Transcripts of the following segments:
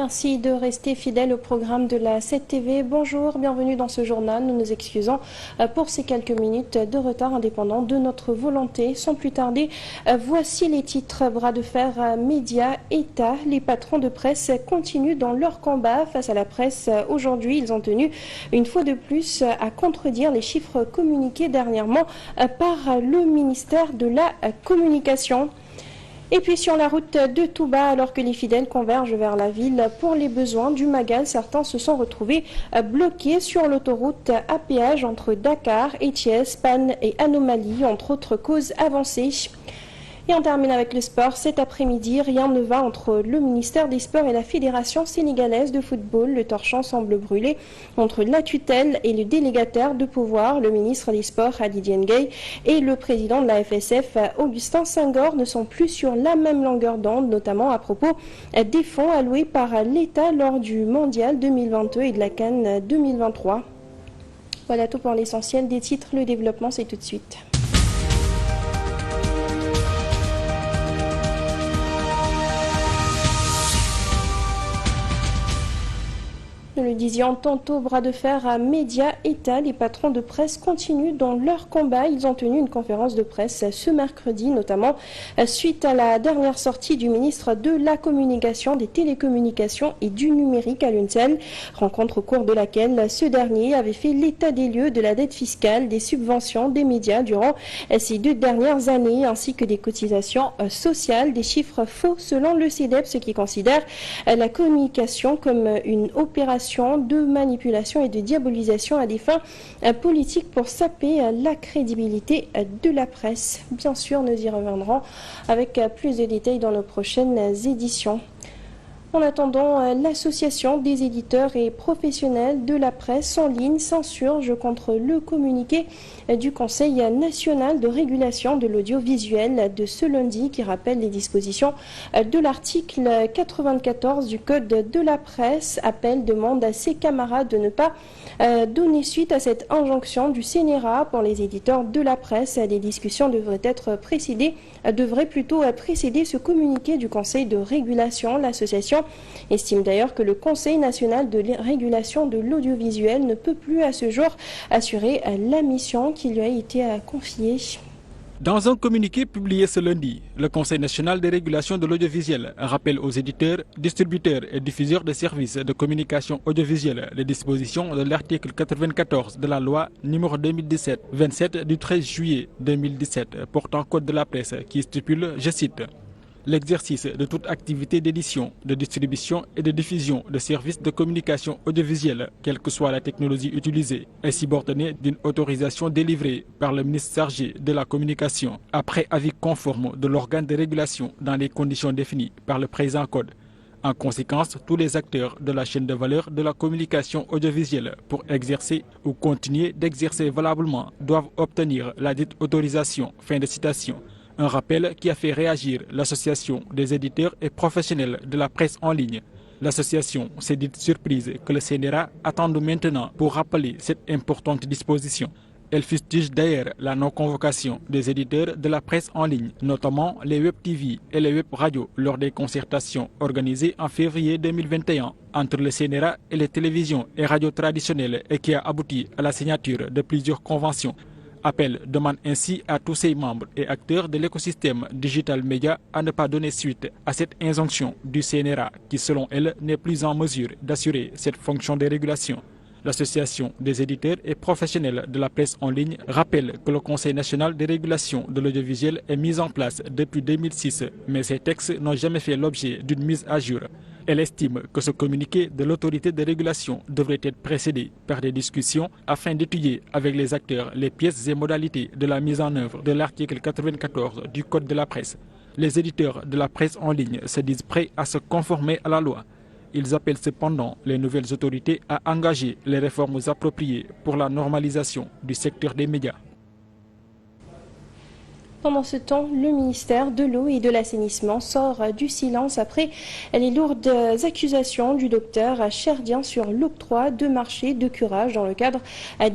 Merci de rester fidèle au programme de la 7TV. Bonjour, bienvenue dans ce journal. Nous nous excusons pour ces quelques minutes de retard indépendant de notre volonté. Sans plus tarder, voici les titres. Bras de fer, médias, État. Les patrons de presse continuent dans leur combat face à la presse. Aujourd'hui, ils ont tenu une fois de plus à contredire les chiffres communiqués dernièrement par le ministère de la Communication. Et puis sur la route de Touba, alors que les fidèles convergent vers la ville pour les besoins du Magal, certains se sont retrouvés bloqués sur l'autoroute à péage entre Dakar et Thiès, panne et anomalie, entre autres causes avancées. Et on termine avec le sport. Cet après-midi, rien ne va entre le ministère des Sports et la Fédération sénégalaise de football. Le torchon semble brûler entre la tutelle et le délégataire de pouvoir. Le ministre des Sports, Ali Diengay, et le président de la FSF, Augustin Senghor, ne sont plus sur la même longueur d'onde, notamment à propos des fonds alloués par l'État lors du Mondial 2022 et de la CAN 2023. Voilà tout pour l'essentiel des titres. Le développement, c'est tout de suite. Nous le disions tantôt, bras de fer à médias, État, les patrons de presse continuent dans leur combat. Ils ont tenu une conférence de presse ce mercredi, notamment suite à la dernière sortie du ministre de la Communication, des Télécommunications et du Numérique à l'UNCEL, rencontre au cours de laquelle ce dernier avait fait l'état des lieux de la dette fiscale, des subventions des médias durant ces 2 dernières années, ainsi que des cotisations sociales, des chiffres faux selon le CEDEP, ce qui considère la communication comme une opération de manipulation et de diabolisation à des fins politiques pour saper la crédibilité de la presse. Bien sûr, nous y reviendrons avec plus de détails dans nos prochaines éditions. En attendant, l'association des éditeurs et professionnels de la presse en ligne s'insurge contre le communiqué du Conseil national de régulation de l'audiovisuel de ce lundi qui rappelle les dispositions de l'article 94 du Code de la presse. Appel demande à ses camarades de ne pas donner suite à cette injonction du CNRA pour les éditeurs de la presse. Des discussions devraient plutôt précéder ce communiqué du Conseil de régulation. L'association estime d'ailleurs que le Conseil national de régulation de l'audiovisuel ne peut plus à ce jour assurer la mission qui lui a été confiée. Dans un communiqué publié ce lundi, le Conseil national de régulation de l'audiovisuel rappelle aux éditeurs, distributeurs et diffuseurs de services de communication audiovisuelle les dispositions de l'article 94 de la loi numéro 2017-27 du 13 juillet 2017 portant code de la presse qui stipule, je cite, l'exercice de toute activité d'édition, de distribution et de diffusion de services de communication audiovisuelle, quelle que soit la technologie utilisée, est subordonnée d'une autorisation délivrée par le ministre chargé de la communication, après avis conforme de l'organe de régulation dans les conditions définies par le présent code. En conséquence, tous les acteurs de la chaîne de valeur de la communication audiovisuelle pour exercer ou continuer d'exercer valablement doivent obtenir la dite autorisation. Fin de citation. Un rappel qui a fait réagir l'association des éditeurs et professionnels de la presse en ligne. L'association s'est dite surprise que le CNRA attende maintenant pour rappeler cette importante disposition. Elle fustige d'ailleurs la non-convocation des éditeurs de la presse en ligne, notamment les web TV et les web radios, lors des concertations organisées en février 2021 entre le CNRA et les télévisions et radios traditionnelles et qui a abouti à la signature de plusieurs conventions. Appel demande ainsi à tous ses membres et acteurs de l'écosystème digital média à ne pas donner suite à cette injonction du CNRA qui, selon elle, n'est plus en mesure d'assurer cette fonction de régulation. L'Association des éditeurs et professionnels de la presse en ligne rappelle que le Conseil national de régulation de l'audiovisuel est mis en place depuis 2006, mais ces textes n'ont jamais fait l'objet d'une mise à jour. Elle estime que ce communiqué de l'autorité de régulation devrait être précédé par des discussions afin d'étudier avec les acteurs les pièces et modalités de la mise en œuvre de l'article 94 du Code de la presse. Les éditeurs de la presse en ligne se disent prêts à se conformer à la loi. Ils appellent cependant les nouvelles autorités à engager les réformes appropriées pour la normalisation du secteur des médias. Pendant ce temps, le ministère de l'Eau et de l'Assainissement sort du silence après les lourdes accusations du docteur Cherdien sur l'octroi de marchés de curage dans le cadre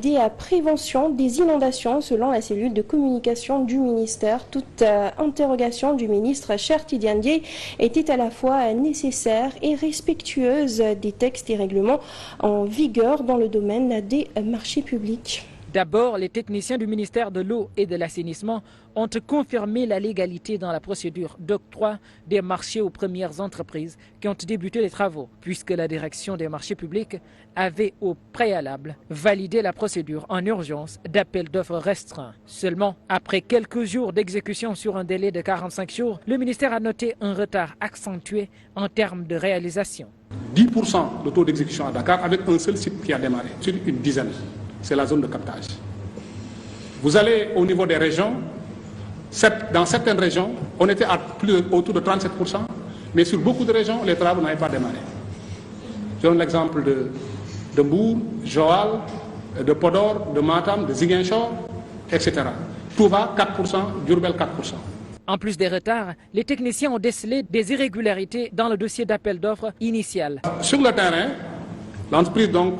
des préventions des inondations. Selon la cellule de communication du ministère, toute interrogation du ministre Cheikh Tidiane Dièye était à la fois nécessaire et respectueuse des textes et règlements en vigueur dans le domaine des marchés publics. D'abord, les techniciens du ministère de l'Eau et de l'Assainissement ont confirmé la légalité dans la procédure d'octroi des marchés aux premières entreprises qui ont débuté les travaux, puisque la direction des marchés publics avait au préalable validé la procédure en urgence d'appel d'offres restreint. Seulement, après quelques jours d'exécution sur un délai de 45 jours, le ministère a noté un retard accentué en termes de réalisation. 10% de taux d'exécution à Dakar avec un seul site qui a démarré, sur une dizaine. C'est la zone de captage. Vous allez au niveau des régions, dans certaines régions, on était autour de 37%, mais sur beaucoup de régions, les travaux n'avaient pas démarré. Je donne l'exemple de Mbour, Joal, de Podor, de Matam, de Ziguinchor, etc. Touba, 4%, Diourbel, 4%. En plus des retards, les techniciens ont décelé des irrégularités dans le dossier d'appel d'offres initial. Sur le terrain, l'entreprise, donc,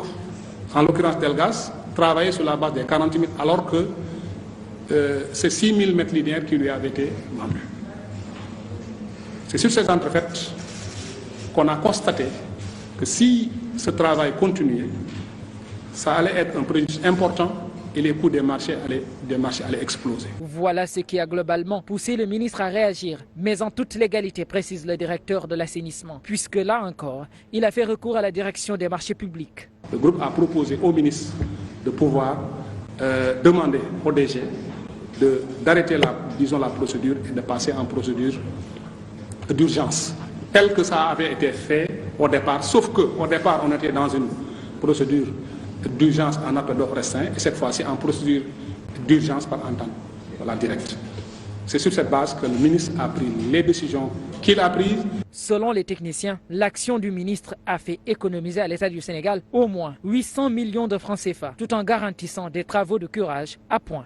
en l'occurrence Delgas, travaillait sur la base des 40 000 alors que c'est 6 000 mètres linéaires qui lui avaient été vendus. C'est sur ces entrefaites qu'on a constaté que si ce travail continuait, ça allait être un préjudice important et les coûts des marchés allaient exploser. Voilà ce qui a globalement poussé le ministre à réagir, mais en toute légalité, précise le directeur de l'assainissement, puisque là encore, il a fait recours à la direction des marchés publics. Le groupe a proposé au ministre de pouvoir demander au DG d'arrêter la procédure et de passer en procédure d'urgence, tel que ça avait été fait au départ, sauf qu'au départ, on était dans une procédure d'urgence en appel d'offres restreint et cette fois-ci en procédure d'urgence par entente directe. C'est sur cette base que le ministre a pris les décisions qu'il a prises. Selon les techniciens, l'action du ministre a fait économiser à l'État du Sénégal au moins 800 millions de francs CFA, tout en garantissant des travaux de curage à point.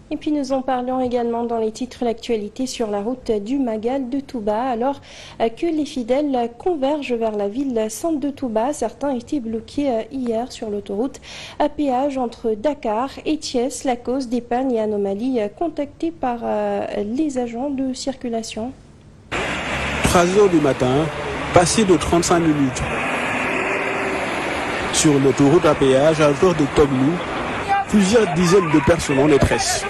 Et puis nous en parlons également dans les titres de l'actualité sur la route du Magal de Touba. Alors que les fidèles convergent vers la ville sainte de Touba, certains étaient bloqués hier sur l'autoroute à péage entre Dakar et Thiès, la cause des pannes et anomalies contactées par les agents de circulation. 3h du matin, passé de 35 minutes. Sur l'autoroute à péage à hauteur de Toglou, plusieurs dizaines de personnes en détresse.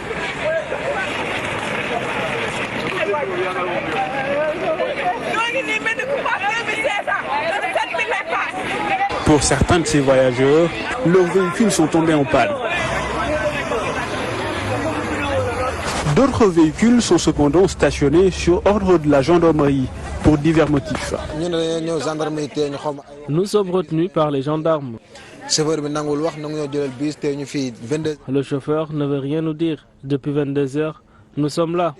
Pour certains de ces voyageurs, leurs véhicules sont tombés en panne. D'autres véhicules sont cependant stationnés sur ordre de la gendarmerie pour divers motifs. Nous sommes retenus par les gendarmes. Le chauffeur ne veut rien nous dire. Depuis 22 heures, nous sommes là.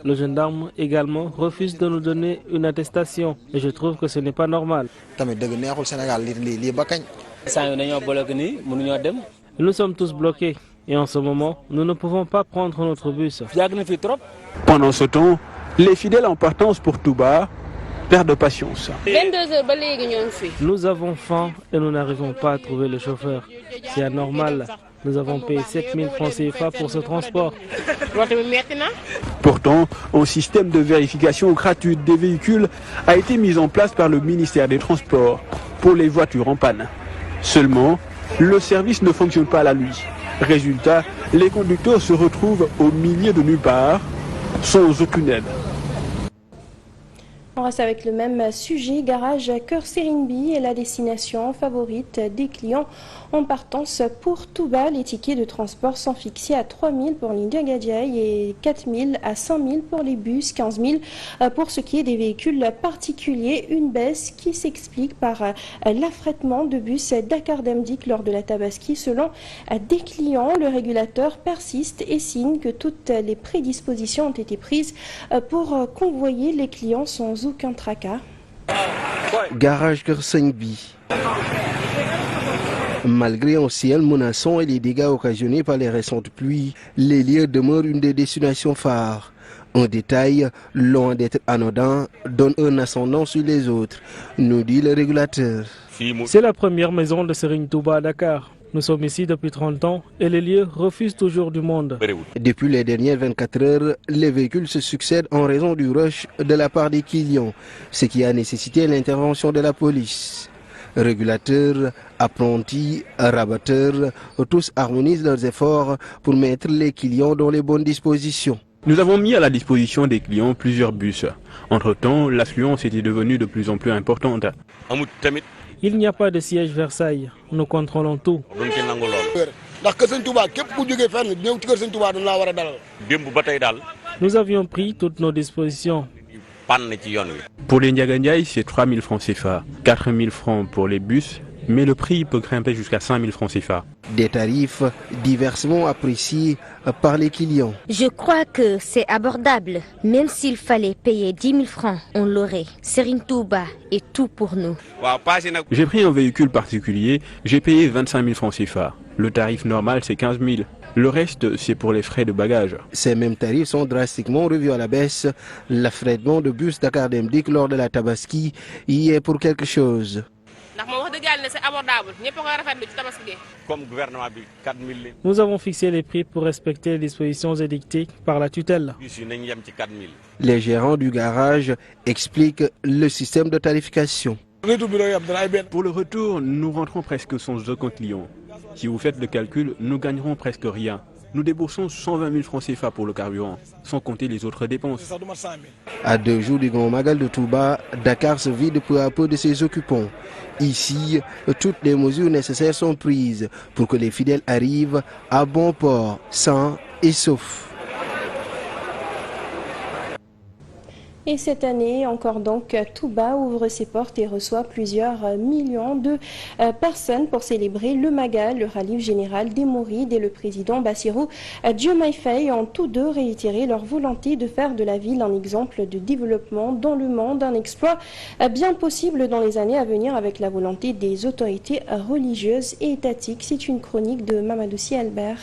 Le gendarme également refuse de nous donner une attestation et je trouve que ce n'est pas normal. Nous sommes tous bloqués et en ce moment, nous ne pouvons pas prendre notre bus. Pendant ce temps, les fidèles en partance pour Touba perdent patience. Nous avons faim et nous n'arrivons pas à trouver le chauffeur. C'est anormal. Nous avons payé 7 000 francs CFA pour ce transport. Pourtant, un système de vérification gratuite des véhicules a été mis en place par le ministère des Transports pour les voitures en panne. Seulement, le service ne fonctionne pas la nuit. Résultat, les conducteurs se retrouvent au milieu de nulle part, sans aucune aide. On reste avec le même sujet. Garage Cœur Serinbi est la destination favorite des clients en partance pour Touba. Les tickets de transport sont fixés à 3 000 pour l'India Gadiaï et 4 000 à 5 000 pour les bus, 15 000 pour ce qui est des véhicules particuliers. Une baisse qui s'explique par l'affrètement de bus Dakar Demdik lors de la Tabaski. Selon des clients, le régulateur persiste et signe que toutes les prédispositions ont été prises pour convoyer les clients sans aucun tracas. Garage Cœur Serinbi. Malgré un ciel menaçant et les dégâts occasionnés par les récentes pluies, les lieux demeurent une des destinations phares. Un détail, loin d'être anodin, donne un ascendant sur les autres, nous dit le régulateur. C'est la première maison de Serigne Touba à Dakar. Nous sommes ici depuis 30 ans et les lieux refusent toujours du monde. Depuis les dernières 24 heures, les véhicules se succèdent en raison du rush de la part des clients, ce qui a nécessité l'intervention de la police. Régulateurs, apprentis, rabatteurs, tous harmonisent leurs efforts pour mettre les clients dans les bonnes dispositions. Nous avons mis à la disposition des clients plusieurs bus. Entre-temps, l'affluence était devenue de plus en plus importante. Il n'y a pas de siège Versailles. Nous contrôlons tout. Nous avions pris toutes nos dispositions. Pour les Ndiagandiaï, c'est 3 000 francs CFA, 4 000 francs pour les bus, mais le prix peut grimper jusqu'à 5 000 francs CFA. Des tarifs diversement appréciés par les clients. Je crois que c'est abordable. Même s'il fallait payer 10 000 francs, on l'aurait. Serigne Touba est tout pour nous. J'ai pris un véhicule particulier, j'ai payé 25 000 francs CFA. Le tarif normal, c'est 15 000. Le reste, c'est pour les frais de bagages. Ces mêmes tarifs sont drastiquement revus à la baisse. L'affrètement de bus Dakar Demdik lors de la Tabaski y est pour quelque chose. Nous avons fixé les prix pour respecter les dispositions édictées par la tutelle. Les gérants du garage expliquent le système de tarification. Pour le retour, nous rentrons presque sans aucun client. Si vous faites le calcul, nous gagnerons presque rien. Nous déboursons 120 000 francs CFA pour le carburant, sans compter les autres dépenses. À 2 jours du Grand Magal de Touba, Dakar se vide peu à peu de ses occupants. Ici, toutes les mesures nécessaires sont prises pour que les fidèles arrivent à bon port, sains et saufs. Et cette année, encore donc, Touba ouvre ses portes et reçoit plusieurs millions de personnes pour célébrer le Magal. Le khalife général des Mourides et le président Bassirou Diomaye Faye ont tous deux réitéré leur volonté de faire de la ville un exemple de développement dans le monde, un exploit bien possible dans les années à venir avec la volonté des autorités religieuses et étatiques. C'est une chronique de Mamadou Sy Albert.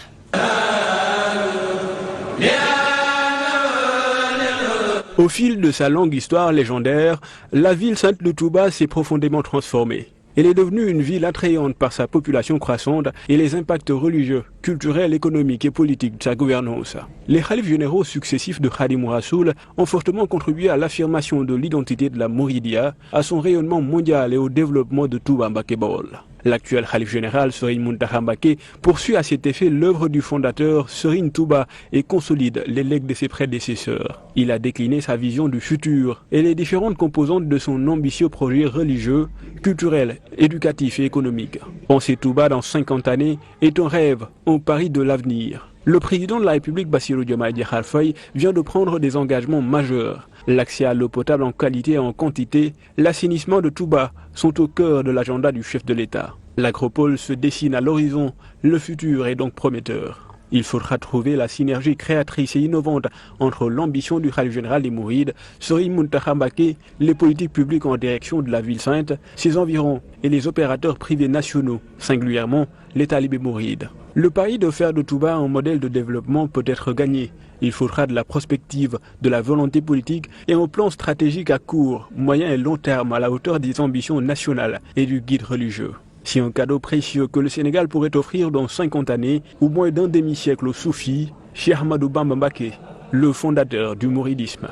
Au fil de sa longue histoire légendaire, la ville sainte de Touba s'est profondément transformée. Elle est devenue une ville attrayante par sa population croissante et les impacts religieux, culturels, économiques et politiques de sa gouvernance. Les khalifes généraux successifs de Khadimou Rassoul ont fortement contribué à l'affirmation de l'identité de la Mouridia, à son rayonnement mondial et au développement de Touba Mbacké Baol. L'actuel khalife général Serigne Mountakha Mbacké poursuit à cet effet l'œuvre du fondateur Serigne Touba et consolide les legs de ses prédécesseurs. Il a décliné sa vision du futur et les différentes composantes de son ambitieux projet religieux, culturel, éducatif et économique. Penser Touba dans 50 années est un rêve, un pari de l'avenir. Le président de la République Bassirou Diomaye Diakhar Faye vient de prendre des engagements majeurs. L'accès à l'eau potable en qualité et en quantité, l'assainissement de Touba sont au cœur de l'agenda du chef de l'État. L'agropole se dessine à l'horizon, le futur est donc prometteur. Il faudra trouver la synergie créatrice et innovante entre l'ambition du khalife général des Mourides, Serigne Mountakha Mbacké, les politiques publiques en direction de la ville sainte, ses environs et les opérateurs privés nationaux, singulièrement les talibés mourides. Le pari de faire de Touba un modèle de développement peut être gagné. Il faudra de la prospective, de la volonté politique et un plan stratégique à court, moyen et long terme à la hauteur des ambitions nationales et du guide religieux. C'est un cadeau précieux que le Sénégal pourrait offrir dans 50 années ou moins d'un demi-siècle au Soufi, Cheikh Ahmadou Bamba Mbacké, le fondateur du mouridisme.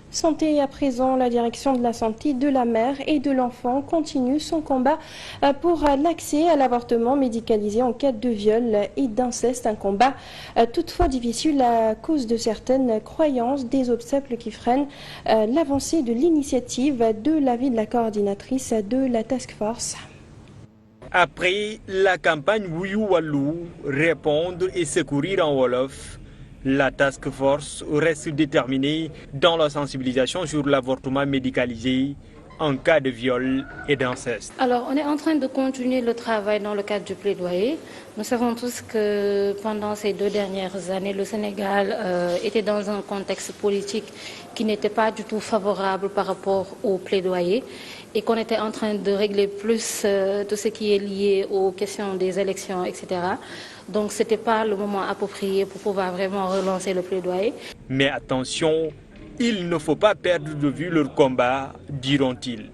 Santé à présent, la direction de la santé de la mère et de l'enfant continue son combat pour l'accès à l'avortement médicalisé en cas de viol et d'inceste. Un combat toutefois difficile à cause de certaines croyances, des obstacles qui freinent l'avancée de l'initiative, de l'avis de la coordinatrice de la task force. Après la campagne Wuyu Wallu, répondre et secourir en Wolof, la task force reste déterminée dans la sensibilisation sur l'avortement médicalisé en cas de viol et d'inceste. Alors, on est en train de continuer le travail dans le cadre du plaidoyer. Nous savons tous que pendant ces 2 dernières années, le Sénégal était dans un contexte politique qui n'était pas du tout favorable par rapport au plaidoyer et qu'on était en train de régler plus tout ce qui est lié aux questions des élections, etc. Donc, ce n'était pas le moment approprié pour pouvoir vraiment relancer le plaidoyer. Mais attention, il ne faut pas perdre de vue leur combat, diront-ils.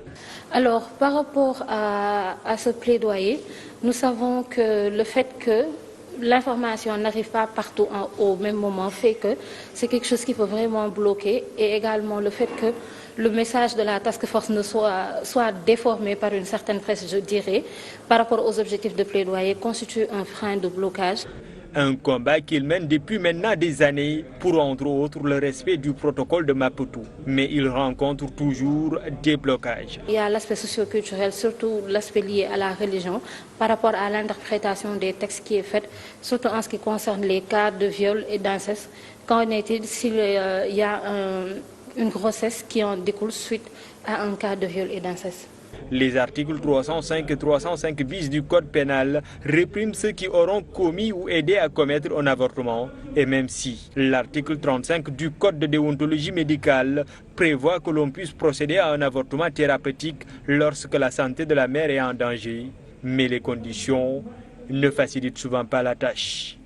Alors, par rapport à ce plaidoyer, nous savons que le fait que l'information n'arrive pas partout au même moment fait que c'est quelque chose qui peut vraiment bloquer, et également le fait que le message de la task force ne soit déformé par une certaine presse, je dirais, par rapport aux objectifs de plaidoyer, constitue un frein de blocage. Un combat qu'il mène depuis maintenant des années pour, entre autres, le respect du protocole de Maputo. Mais il rencontre toujours des blocages. Il y a l'aspect socio-culturel, surtout l'aspect lié à la religion, par rapport à l'interprétation des textes qui est faite, surtout en ce qui concerne les cas de viol et d'inceste. Qu'en est-il s'il y a une grossesse qui en découle suite à un cas de viol et d'inceste? Les articles 305 et 305 bis du Code pénal répriment ceux qui auront commis ou aidé à commettre un avortement. Et même si l'article 35 du Code de déontologie médicale prévoit que l'on puisse procéder à un avortement thérapeutique lorsque la santé de la mère est en danger, mais les conditions ne facilitent souvent pas la tâche.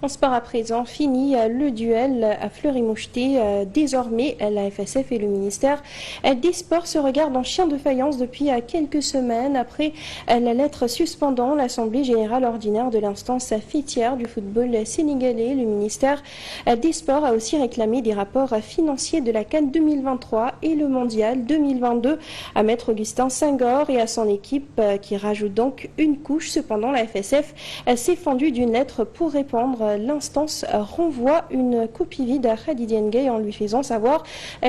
En sport à présent, fini le duel à Fleury-Moucheté. Désormais, la FSF et le ministère des Sports se regardent en chien de faïence depuis quelques semaines après la lettre suspendant l'Assemblée générale ordinaire de l'instance fêtière du football sénégalais. Le ministère des Sports a aussi réclamé des rapports financiers de la CAN 2023 et le Mondial 2022 à Maître Augustin Senghor et à son équipe qui rajoute donc une couche. Cependant, la FSF s'est fendue d'une lettre pour répondre. L'instance renvoie une copie vide à Khadija Ndiaye en lui faisant savoir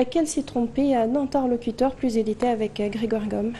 qu'elle s'est trompée d'interlocuteur. Plus de détails avec Grégoire Gomme.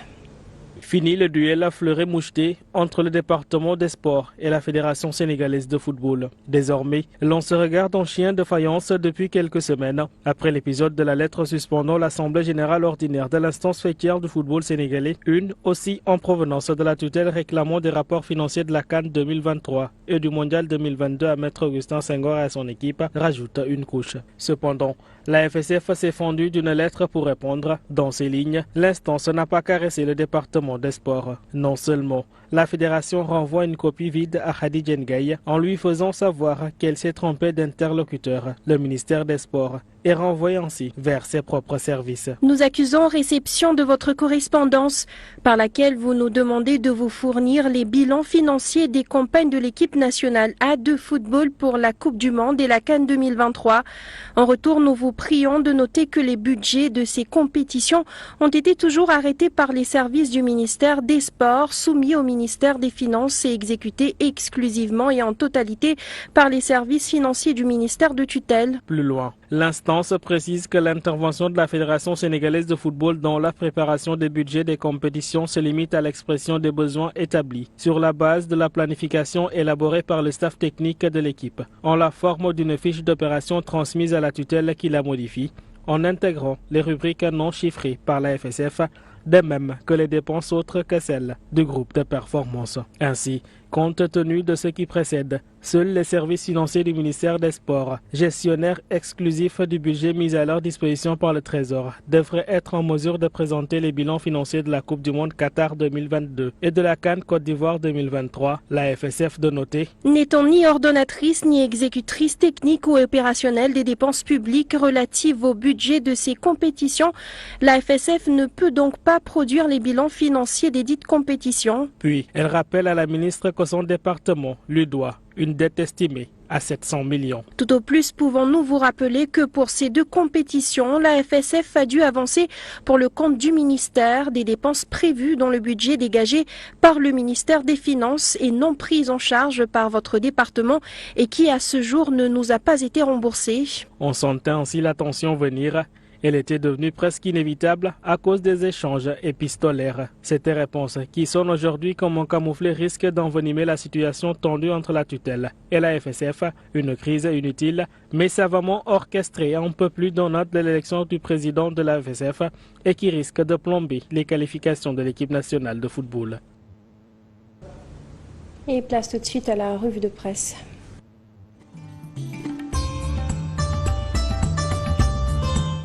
Fini le duel à Fleury-Moucheté entre le département des sports et la Fédération sénégalaise de football. Désormais, l'on se regarde en chien de faïence depuis quelques semaines. Après l'épisode de la lettre suspendant l'Assemblée générale ordinaire de l'instance fêtière du football sénégalais, une aussi en provenance de la tutelle réclamant des rapports financiers de la CAN 2023 et du Mondial 2022 à Maître Augustin Senghor et à son équipe, rajoute une couche. Cependant, la FSF s'est fendue d'une lettre pour répondre. Dans ces lignes, l'instance n'a pas caressé le département des sports. Non seulement la fédération renvoie une copie vide à Khadija Ndiaye en lui faisant savoir qu'elle s'est trompée d'interlocuteur, le ministère des Sports est renvoyé ainsi vers ses propres services. Nous accusons réception de votre correspondance par laquelle vous nous demandez de vous fournir les bilans financiers des campagnes de l'équipe nationale A de football pour la Coupe du Monde et la CAN 2023. En retour, nous vous prions de noter que les budgets de ces compétitions ont été toujours arrêtés par les services du ministère des Sports, soumis au ministère des Finances et exécutés exclusivement et en totalité par les services financiers du ministère de tutelle. Plus loin, l'instance précise que l'intervention de la Fédération sénégalaise de football dans la préparation des budgets des compétitions se limite à l'expression des besoins établis sur la base de la planification élaborée par le staff technique de l'équipe, en la forme d'une fiche d'opération transmise à la tutelle qui la modifie, en intégrant les rubriques non chiffrées par la FSF, de même que les dépenses autres que celles du groupe de performance. Ainsi, compte tenu de ce qui précède, seuls les services financiers du ministère des Sports, gestionnaires exclusifs du budget mis à leur disposition par le Trésor, devraient être en mesure de présenter les bilans financiers de la Coupe du Monde Qatar 2022 et de la CAN Côte d'Ivoire 2023. La FSF de noter: n'étant ni ordonnatrice ni exécutrice technique ou opérationnelle des dépenses publiques relatives au budget de ces compétitions, la FSF ne peut donc pas produire les bilans financiers des dites compétitions. Puis, elle rappelle à la ministre que son département lui doit une dette estimée à 700 millions. Tout au plus, pouvons-nous vous rappeler que pour ces deux compétitions, la FSF a dû avancer pour le compte du ministère des dépenses prévues dans le budget dégagé par le ministère des Finances et non prises en charge par votre département et qui à ce jour ne nous a pas été remboursées. On sentait ainsi la tension venir Elle était devenue presque inévitable à cause des échanges épistolaires. Cette réponse, qui sonne aujourd'hui comme un camouflet, risque d'envenimer la situation tendue entre la tutelle et la FSF. Une crise inutile, mais savamment orchestrée un peu plus d'un an de l'élection du président de la FSF et qui risque de plomber les qualifications de l'équipe nationale de football. Et place tout de suite à la revue de presse.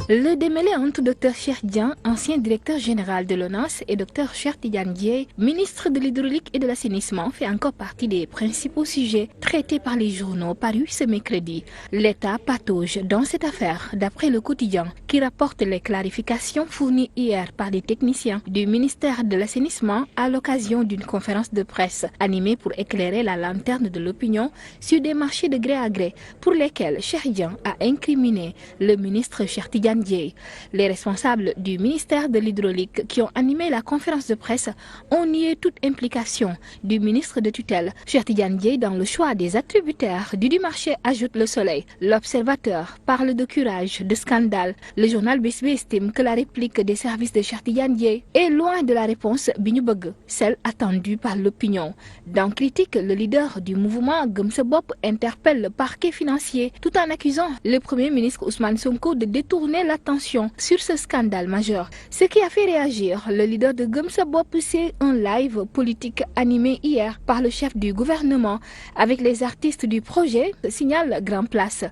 Le démêlé entre Dr Cheikh Dieng, ancien directeur général de l'ONAS, et Dr Cheikh Tidiane Dièye, ministre de l'Hydraulique et de l'Assainissement, fait encore partie des principaux sujets traités par les journaux parus ce mercredi. L'État patauge dans cette affaire, d'après le quotidien, qui rapporte les clarifications fournies hier par les techniciens du ministère de l'Assainissement à l'occasion d'une conférence de presse animée pour éclairer la lanterne de l'opinion sur des marchés de gré à gré pour lesquels Cheikh Dieng a incriminé le ministre Cheikh Tidiane Dièye. Les responsables du ministère de l'Hydraulique qui ont animé la conférence de presse ont nié toute implication du ministre de tutelle, Cheikh Tidiane Dièye, dans le choix des attributaires du marché, ajoute Le Soleil. L'Observateur parle de curage, de scandale. Le journal BSB estime que la réplique des services de Cheikh Tidiane Dièye est loin de la réponse bi ñu bëgg, celle attendue par l'opinion. Dans Critique, le leader du mouvement Gëm Sa Bopp interpelle le parquet financier tout en accusant le Premier ministre Ousmane Sonko de détourner l'attention sur ce scandale majeur. Ce qui a fait réagir le leader de Gëm Sa Bopp, c'est un live politique animé hier par le chef du gouvernement avec les artistes du projet, signale Grand Place.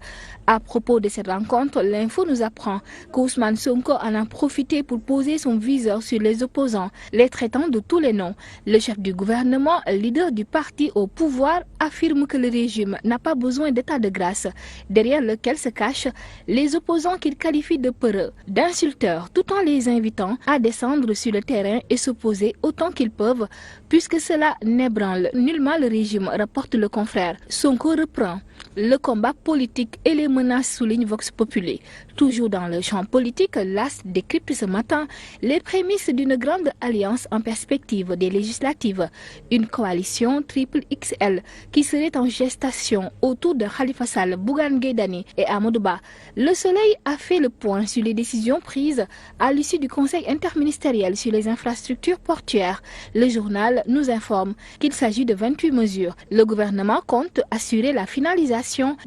À propos de cette rencontre, l'info nous apprend qu'Ousmane Sonko en a profité pour poser son viseur sur les opposants, les traitant de tous les noms. Le chef du gouvernement, leader du parti au pouvoir, affirme que le régime n'a pas besoin d'état de grâce, derrière lequel se cachent les opposants qu'il qualifie de peureux, d'insulteurs, tout en les invitant à descendre sur le terrain et s'opposer autant qu'ils peuvent, puisque cela n'ébranle nullement le régime, rapporte le confrère. Sonko reprend le combat politique et les menaces, souligne Vox Populi. Toujours dans le champ politique, l'AS décrypte ce matin les prémices d'une grande alliance en perspective des législatives. Une coalition triple XL qui serait en gestation autour de Khalifa Sall, Bougane Gueye Dany et Amadou Ba. Le Soleil a fait le point sur les décisions prises à l'issue du Conseil interministériel sur les infrastructures portuaires. Le journal nous informe qu'il s'agit de 28 mesures. Le gouvernement compte assurer la finalisation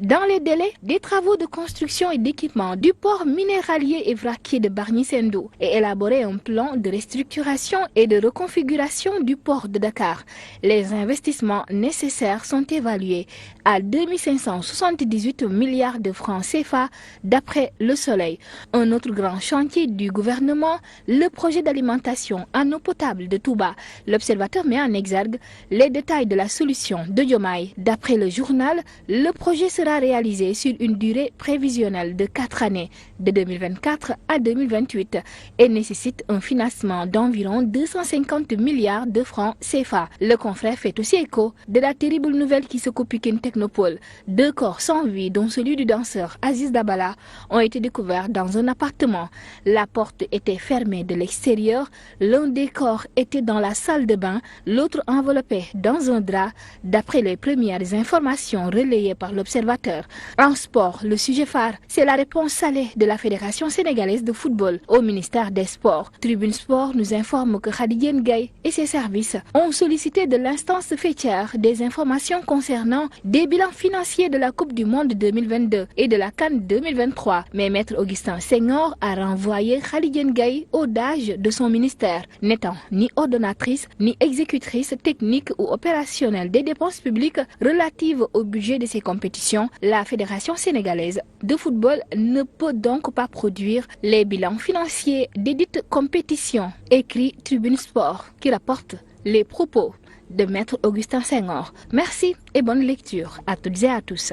dans les délais des travaux de construction et d'équipement du port minéralier et vraquier de Bargny-Sendou et élaborer un plan de restructuration et de reconfiguration du port de Dakar. Les investissements nécessaires sont évalués à 2578 milliards de francs CFA d'après Le Soleil. Un autre grand chantier du gouvernement, le projet d'alimentation en eau potable de Touba. L'Observateur met en exergue les détails de la solution de Diomaye. D'après le journal, le projet sera réalisé sur une durée prévisionnelle de 4 années, de 2024 à 2028, et nécessite un financement d'environ 250 milliards de francs CFA. Le confrère fait aussi écho de la terrible nouvelle qui secoue Pikine Technopole. 2 corps sans vie, dont celui du danseur Aziz Dabala, ont été découverts dans un appartement. La porte était fermée de l'extérieur. L'un des corps était dans la salle de bain, l'autre enveloppé dans un drap, d'après les premières informations relayées par l'Observateur. En sport, le sujet phare, c'est la réponse salée de la Fédération sénégalaise de football au ministère des Sports. Tribune Sport nous informe que Khady Gaye et ses services ont sollicité de l'instance faîtière des informations concernant des bilans financiers de la Coupe du Monde 2022 et de la CAN 2023. Mais Maître Augustin Senghor a renvoyé Khady Gaye au DAGE de son ministère, n'étant ni ordonnatrice ni exécutrice technique ou opérationnelle des dépenses publiques relatives au budget de ces compétitions. La Fédération sénégalaise de football ne peut donc pas produire les bilans financiers des dites compétitions, écrit Tribune Sport, qui rapporte les propos de Maître Augustin Senghor. Merci et bonne lecture à toutes et à tous.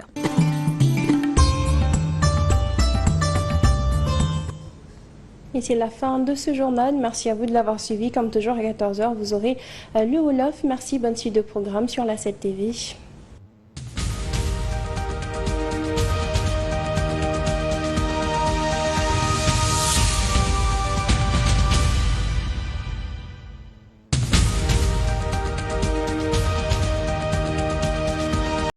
Et c'est la fin de ce journal. Merci à vous de l'avoir suivi. Comme toujours à 14h, vous aurez le Wolof. Merci, bonne suite de programme sur la 7 TV.